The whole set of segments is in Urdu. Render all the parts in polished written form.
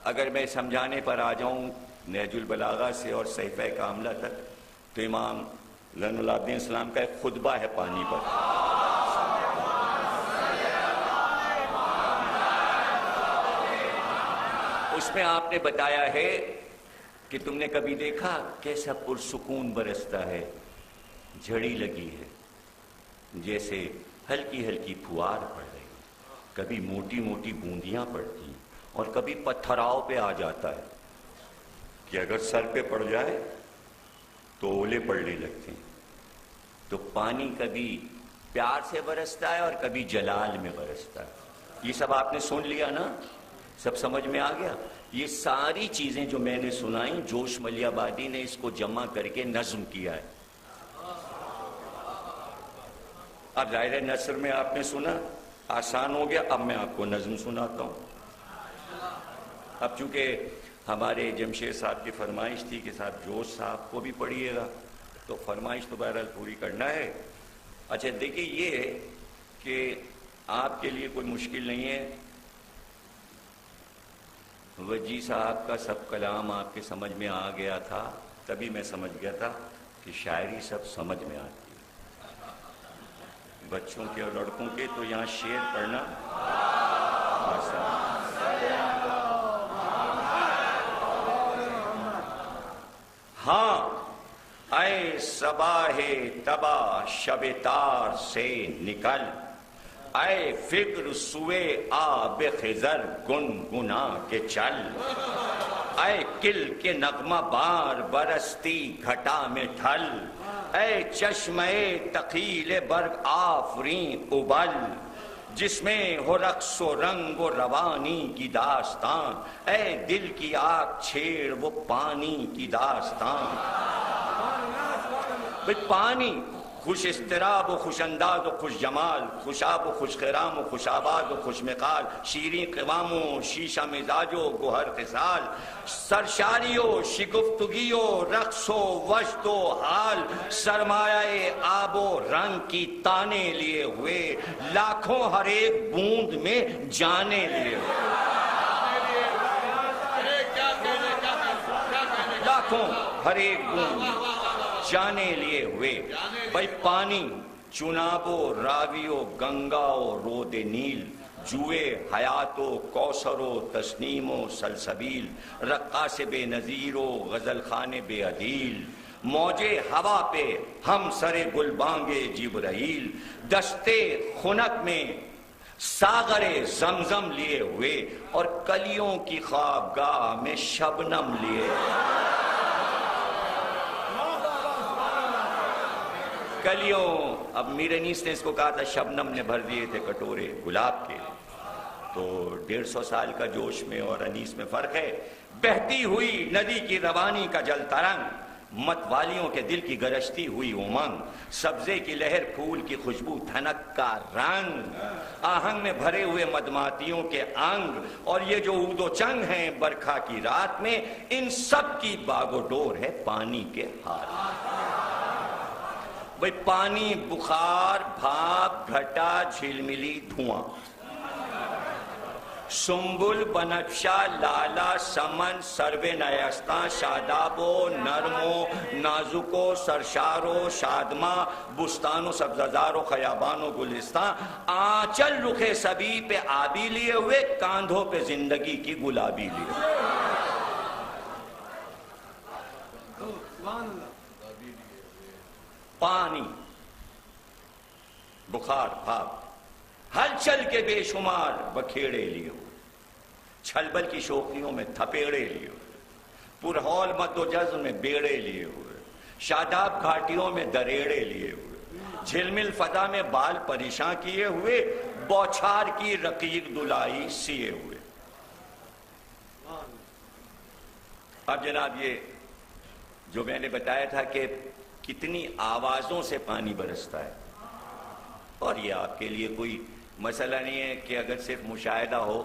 اگر میں سمجھانے پر آ جاؤں نہج البلاغہ سے اور صحیفہ کاملہ تک تو امام زین العابدین السلام کا ایک خطبہ ہے پانی پر. اس میں آپ نے بتایا ہے کہ تم نے کبھی دیکھا کیسا پرسکون برستا ہے؟ جھڑی لگی ہے، جیسے ہلکی ہلکی پھوار پڑ رہی، کبھی موٹی موٹی بوندیاں پڑتی ہیں اور کبھی پتھراؤ پہ آ جاتا ہے کہ اگر سر پہ پڑ جائے تو اولے پڑنے لگتے ہیں. تو پانی کبھی پیار سے برستا ہے اور کبھی جلال میں برستا ہے. یہ سب آپ نے سن لیا نا؟ سب سمجھ میں آ گیا؟ یہ ساری چیزیں جو میں نے سنائیں جوش ملی آبادی نے اس کو جمع کر کے نظم کیا ہے. اب ظاہر نثر میں آپ نے سنا، آسان ہو گیا. اب میں آپ کو نظم سناتا ہوں. اب چونکہ ہمارے جمشید صاحب کی فرمائش تھی کہ صاحب جوش صاحب کو بھی پڑھیے گا، تو فرمائش تو بہرحال پوری کرنا ہے. اچھا دیکھیے، یہ ہے کہ آپ کے لیے کوئی مشکل نہیں ہے. وجی صاحب کا سب کلام آپ کے سمجھ میں آ گیا تھا، تبھی میں سمجھ گیا تھا کہ شاعری سب سمجھ میں آتی ہے. بچوں کے اور لڑکوں کے تو یہاں شعر پڑھنا آسان. ہاں اے صباح تباہ شب تار سے نکل، اے فکر سوئے آب خضر گنگنا کے چل، اے کل کے نغمہ بار برستی گھٹا میں ڈھل، اے چشمے تخیل برگ آفریں ابل، جس میں ہو رقص و رنگ و روانی کی داستان، اے دل کی آگ چھیڑ وہ پانی کی داستان. پانی خوش استراب و خوش انداز و خوش جمال، خوشاب و خوش خرام و خوش آباد و خوش مقال، شیریں قوام و شیشہ مزاج و گوہر خصال، سرشاری و شگفتگی و رقص و وجد و حال، سرمایہ آب و رنگ کی تانے لیے ہوئے، لاکھوں ہر ایک بوند میں جانے لیے ہوئے، لاکھوں ہر ایک بوند جانے لیے ہوئے. بھائی پانی چناب و راوی و گنگا و رود نیل، جوئے حیات و کوثر و تسنیم و سلسبیل، رقاص بے نظیر و غزل خان بے عدیل، موجے ہوا پہ ہم سر گلبانگ جبرائیل، دستے خنک میں ساغر زمزم لیے ہوئے اور کلیوں کی خوابگاہ میں شبنم لیے. کلیوں، اب میر انیس نے اس کو کہا تھا شبنم نے بھر دیے تھے کٹورے گلاب کے. تو 150 سال کا جوش میں اور انیس میں فرق ہے. بہتی ہوئی ندی کی روانی کا جل ترنگ، مت والیوں کے دل کی گرجتی ہوئی امنگ، سبزے کی لہر پھول کی خوشبو دھنک کا رنگ، آہنگ میں بھرے ہوئے مدماتیوں کے انگ، اور یہ جو عود و چنگ ہیں برکھا کی رات میں، ان سب کی باگ و ڈور ہے پانی کے ہاتھ. بھئی پانی بخار، بھاپ، گھٹا، جھلملی، دھواں، سنبل، بنفشہ، لالا، سمن، سرو نیستاں، شادابو، نرمو، نازکو، سرشارو، شادماں، بستانو، سبززارو، خیابانو، گلستاں، آنچل رخ سبی پہ آبی لیے ہوئے، کاندھوں پہ زندگی کی گلابی لیے ہوئے. پانی، بخار، بھاپ، ہلچل کے بے شمار بکھیڑے لیے ہوئے، چھلبل کی شوخیوں میں تھپیڑے لیے ہوئے، پرہول مد و جزر میں بیڑے لیے ہوئے، شاداب گھاٹیوں میں دریڑے لیے ہوئے، جھلمل فضا میں بال پریشاں کیے ہوئے، بوچھار کی رقیق دلائی سیے ہوئے. اب جناب یہ جو میں نے بتایا تھا کہ کتنی آوازوں سے پانی برستا ہے، اور یہ آپ کے لیے کوئی مسئلہ نہیں ہے کہ اگر صرف مشاہدہ ہو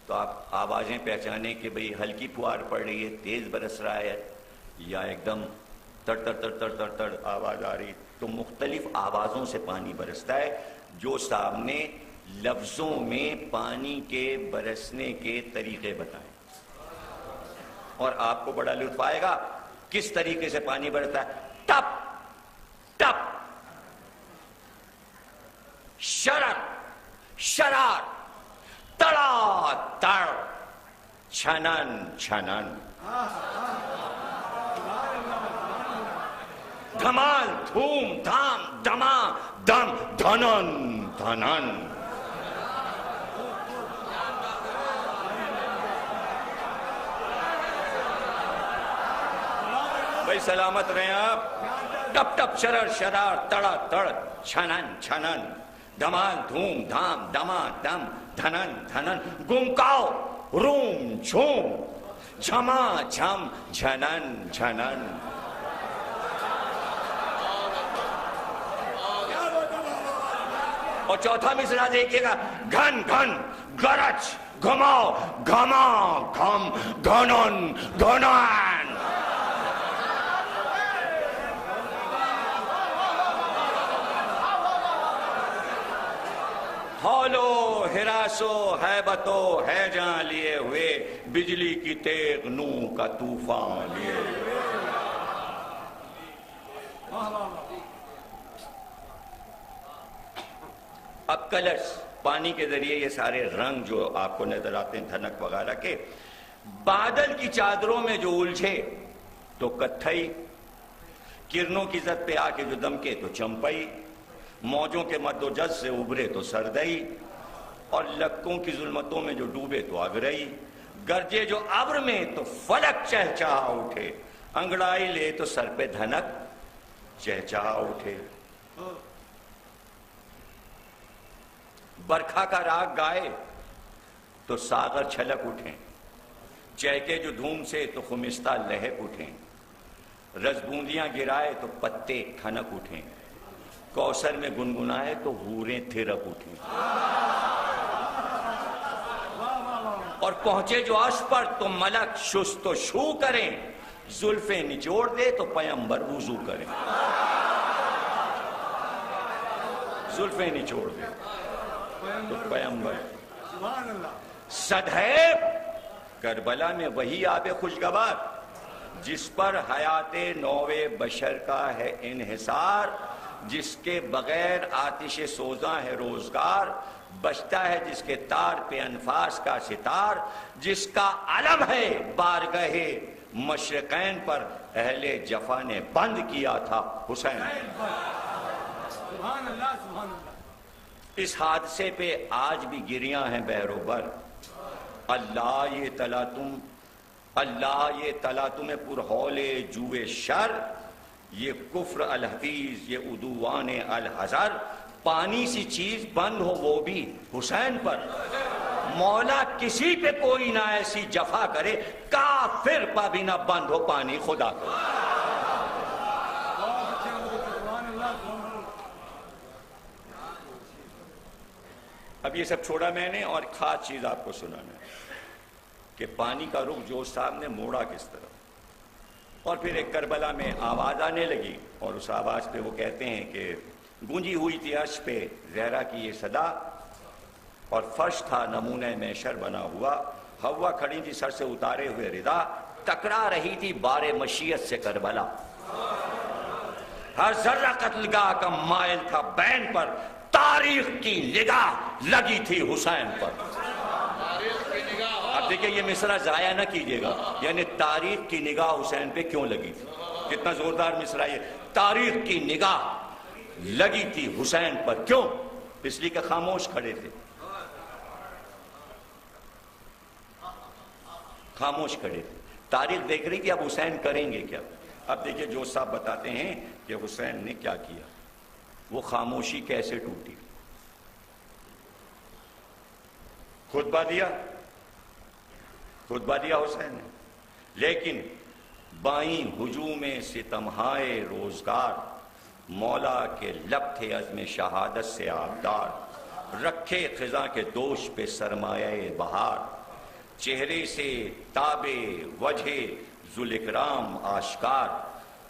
تو آپ آوازیں پہچانیں کہ بھئی ہلکی پھوار پڑ رہی ہے، تیز برس رہا ہے، یا ایک دم تڑ تڑ تڑ تڑ تڑ تڑ آواز آ رہی. تو مختلف آوازوں سے پانی برستا ہے. جو صاحب نے لفظوں میں پانی کے برسنے کے طریقے بتائیں. اور آپ کو بڑا لطف آئے گا کس طریقے سے پانی برستا ہے. ٹپ ٹپ، شرر شرار، تڑا تڑ، چھنن چھنن، دھمال دھوم دھام، دما دم، دھنن دھنن. بھائی سلامت رہیں آپ. ٹپ ٹپ، شرر شرار، تڑا تڑ، چھنن چھنن، دھمال دھوم دھام، دما دم، دھنن دھنن، گمکاؤ روم جھوم، جھما جھم، جھنن جھنن. اور چوتھا مصرع دیکھیے گا، گھن گھن، گرج، گھماؤ، گھما گھم، گھنن گھنن. ہولو ہراسو ہیبتو ہے جہاں لیے ہوئے، بجلی کی تیغ نو کا طوفان لیے ہوئے. اب کلرز، پانی کے ذریعے یہ سارے رنگ جو آپ کو نظر آتے ہیں دھنک وغیرہ کے، بادل کی چادروں میں جو الجھے تو کتھئی، کرنوں کی زد پہ آ کے جو دمکے تو چمپئی، موجوں کے مد و جز سے ابھرے تو سردئی، اور لکوں کی ظلمتوں میں جو ڈوبے تو اگرئی، گرجے جو ابر میں تو فلک چہچہا اٹھے، انگڑائی لے تو سر پہ دھنک چہچہا اٹھے. برکھا کا راگ گائے تو ساغر چھلک اٹھیں، چہکے جو دھوم سے تو خمستہ لہک اٹھیں، رس بوندیاں گرائے تو پتے کھنک اٹھیں، کوثر میں گنگنائے تو حوریں تھرک اٹھیں. اور پہنچے جو عرش پر تو ملک شست و شو کریں، زلفیں نچوڑ دے تو پیمبر وضو کریں. زلفیں نچوڑ دے تو پیمبر. صدہیب کربلا میں وہی آب خوشگوار جس پر حیات نوے بشر کا ہے انحصار، جس کے بغیر آتش سوزاں ہے روزگار، بچتا ہے جس کے تار پہ انفاس کا ستار، جس کا علم ہے بارگاہ مشرقین پر اہل جفا نے بند کیا تھا حسین. سبحان اللہ سبحان اللہ. اس حادثے پہ آج بھی گریاں ہیں بحر و بر. اللہ یہ تلاتم، اللہ یہ تلاتم پرہول جوئے شر، یہ کفر الحفیظ، یہ عدوان الحذر. پانی سی چیز بند ہو وہ بھی حسین پر، مولا کسی پہ کوئی نہ ایسی جفا کرے، کافر پا بھی نہ بند ہو پانی خدا کو. اب یہ سب چھوڑا میں نے اور خاص چیز آپ کو سنانا ہے کہ پانی کا رخ جو صاحب نے موڑا کس طرح. اور پھر ایک کربلا میں آواز آنے لگی اور اس آواز پہ وہ کہتے ہیں کہ گونجی ہوئی تھی عرش پہ زہرا کی یہ صدا، اور فرش تھا نمونہ محشر بنا ہوا، ہوا کھڑی تھی سر سے اتارے ہوئے ردا، ٹکرا رہی تھی بار مشیت سے کربلا. ہر ذرہ قتل گاہ کا مائل تھا بین پر، تاریخ کی نگاہ لگی تھی حسین پر. اب دیکھیں یہ مصرع ضائع نہ کیجئے گا، یعنی تاریخ کی نگاہ حسین پہ کیوں لگی تھی. کتنا زوردار مصرع یہ، تاریخ کی نگاہ لگی تھی حسین پر. کیوں؟ اس لیے کہ خاموش کھڑے تھے، خاموش کھڑے تھے. تاریخ دیکھ رہی تھی اب حسین کریں گے کیا. اب دیکھیں جو صاحب بتاتے ہیں کہ حسین نے کیا کیا، وہ خاموشی کیسے ٹوٹی. خطبہ دیا حسین نے، لیکن بائیں ہجوم ستمہائے روزگار، مولا کے لب تھے عزم شہادت سے آبدار، رکھے خزاں کے دوش پہ سرمایہ بہار، چہرے سے تابے وجہ ذوالکرام آشکار،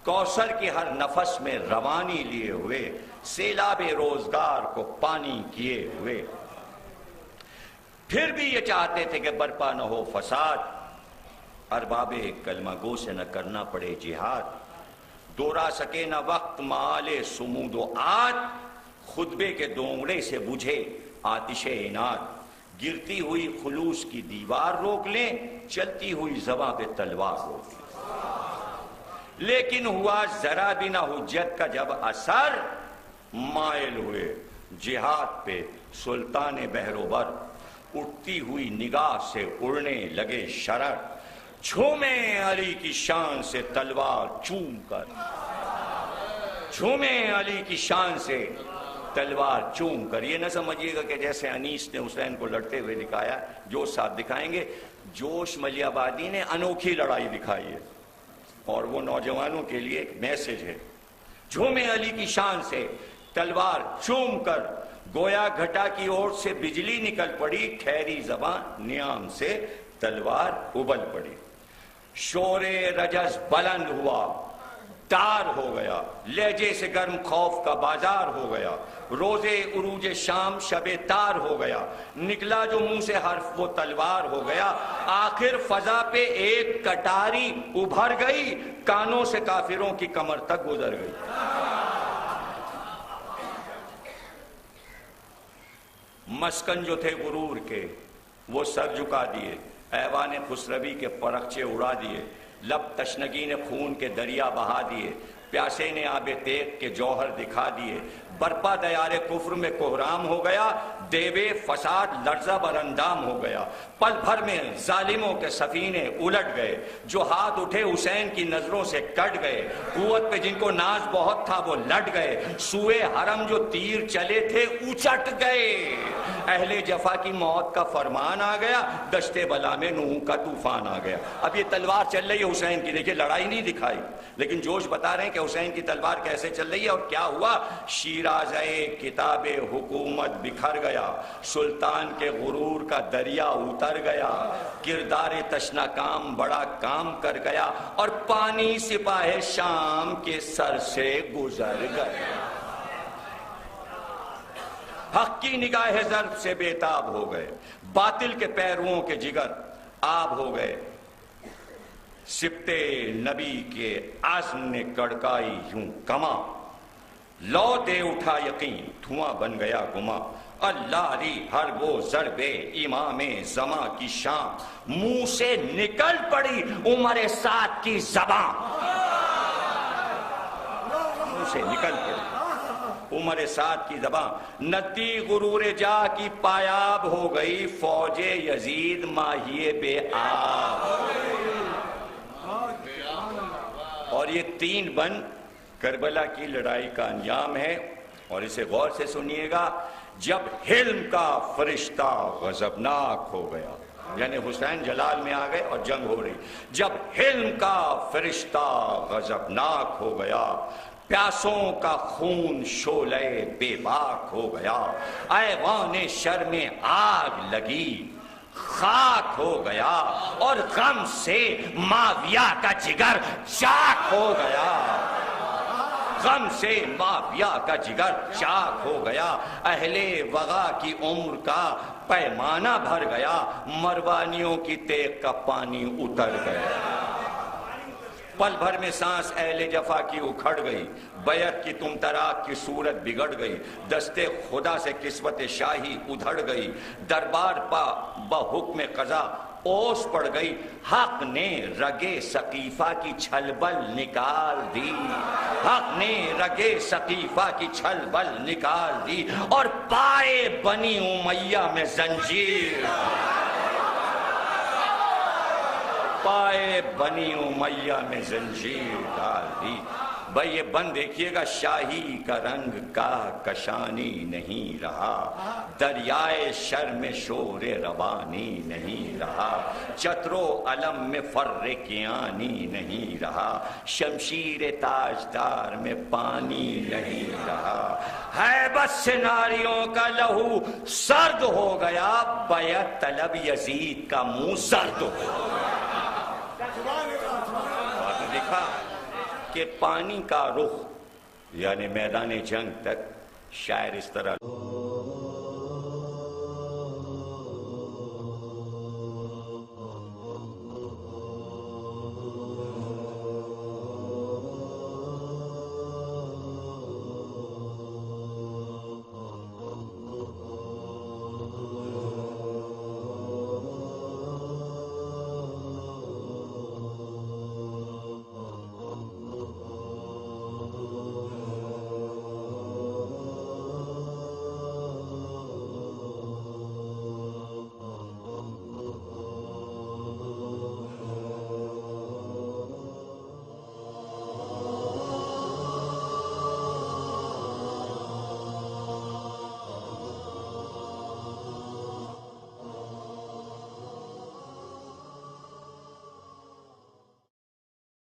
کوثر کی ہر نفس میں روانی لیے ہوئے، سیلاب روزگار کو پانی کیے ہوئے. پھر بھی یہ چاہتے تھے کہ برپا نہ ہو فساد، ارباب کلمہ گو سے نہ کرنا پڑے جہاد، دورا سکے نہ وقت مالے سمود و عاد، خطبے کے دونگڑے سے بجھے آتش عناد، گرتی ہوئی خلوص کی دیوار روک لیں، چلتی ہوئی زباں پہ تلوار روک لیں۔ لیکن ہوا ذرا بھی نہ حجت کا جب اثر، مائل ہوئے جہاد پہ سلطان بحروبر، اٹھتی ہوئی نگاہ سے اڑنے لگے شرر، جھومے علی کی شان سے تلوار چوم کر، جھومے علی کی شان سے تلوار چوم کر۔ یہ نہ سمجھیے گا کہ جیسے انیس نے حسین کو لڑتے ہوئے دکھایا جو ساتھ دکھائیں گے، جوش ملیح آبادی نے انوکھی لڑائی دکھائی ہے اور وہ نوجوانوں کے لیے ایک میسج ہے۔ جھومے علی کی شان سے تلوار چوم کر، گویا گھٹا کی اوٹ سے بجلی نکل پڑی، ٹھہری زبان نیام سے تلوار ابل پڑی۔ شور رجز بلند ہوا، تار ہو گیا، لہجے سے گرم خوف کا بازار ہو گیا، روزے عروج شام شب تار ہو گیا، نکلا جو منہ سے حرف وہ تلوار ہو گیا، آخر فضا پہ ایک کٹاری ابھر گئی، کانوں سے کافروں کی کمر تک گزر گئی۔ مسکن جو تھے غرور کے وہ سر جھکا دیے، ایوان خسروی کے پرخچے اڑا دیے، لب تشنگی نے خون کے دریا بہا دیے، پیاسے نے آب تیغ کے جوہر دکھا دیے، برپا دیار کفر میں کوہرام ہو گیا، دیوے فساد لرزہ بر اندام ہو گیا، پل بھر میں ظالموں کے سفینے الٹ گئے، جو ہاتھ اٹھے حسین کی نظروں سے کٹ گئے، قوت پہ جن کو ناز بہت تھا وہ لٹ گئے، سوئے حرم جو تیر چلے تھے اچٹ گئے، اہل جفا کی موت کا فرمان آ گیا، دشت بلا میں نوح کا طوفان آ گیا۔ اب یہ تلوار چل رہی ہے حسین کی، دیکھیے لڑائی نہیں دکھائی لیکن جوش بتا رہے ہیں کہ حسین کی تلوار کیسے چل رہی ہے اور کیا ہوا۔ شیرازہ کتاب حکومت بکھر گیا، سلطان کے غرور کا دریا اتر گیا، کردار تشنا کام بڑا کام کر گیا، اور پانی سپاہ شام کے سر سے گزر گیا۔ حق کی نگاہ ضرب سے بےتاب ہو گئے، باطل کے پیرووں کے جگر آب ہو گئے، سبتے نبی کے عزم نے کڑکائی یوں کما، لو دے اٹھا یقین دھواں بن گیا گما، اللہ ری ہر وہ ضرب امام زماں کی شان، منہ سے نکل پڑی عمر سعد کی زبان، منہ سے نکل پڑی عمر سعد کی زبان، ندی غرور جا کی پایاب ہو گئی، فوج یزید ماہیے بے آب۔ اور یہ تین بند کربلا کی لڑائی کا انجام ہے، اور اسے غور سے سنیے گا۔ جب حلم کا فرشتہ غضبناک ہو گیا، یعنی حسین جلال میں آ گئے اور جنگ ہو رہی، جب حلم کا فرشتہ غضبناک ہو گیا، پیاسوں کا خون شعلہ بے باک ہو گیا، ایوان شر میں آگ لگی خاک ہو گیا، اور غم سے معاویہ کا جگر چاک ہو گیا، غم سے معاویہ کا جگر چاک ہو گیا، اہل وغا کی عمر کا پیمانہ بھر گیا، مروانیوں کی تیغ کا پانی اتر گیا، پل بھر میں سانس اہل جفا کی اکھڑ گئی، بیعت کی تم تراک کی صورت بگڑ گئی، دستے خدا سے قسمت شاہی ادھڑ گئی، دربار پا بحکم قضا اوس پڑ گئی، حق نے رگے سقیفہ کی چھل بل نکال دی، حق نے رگے سقیفہ کی چھل بل نکال دی، اور پائے بنی امیہ میں زنجیر، پائے بنی امیہ میں زنجیر ڈال دی۔ بھئی یہ بند دیکھیے گا، شاہی کا رنگ کا کشانی نہیں رہا، دریائے شر میں شور روانی نہیں رہا، چتر و علم میں فرقیانی نہیں رہا، شمشیر تاجدار میں پانی نہیں رہا، ہیبت سے ناریوں کا لہو سرد ہو گیا، بیعت طلب یزید کا منہ زرد ہو گیا۔ آپ نے دیکھا کہ پانی کا رخ یعنی میدان جنگ تک شاعر اس طرح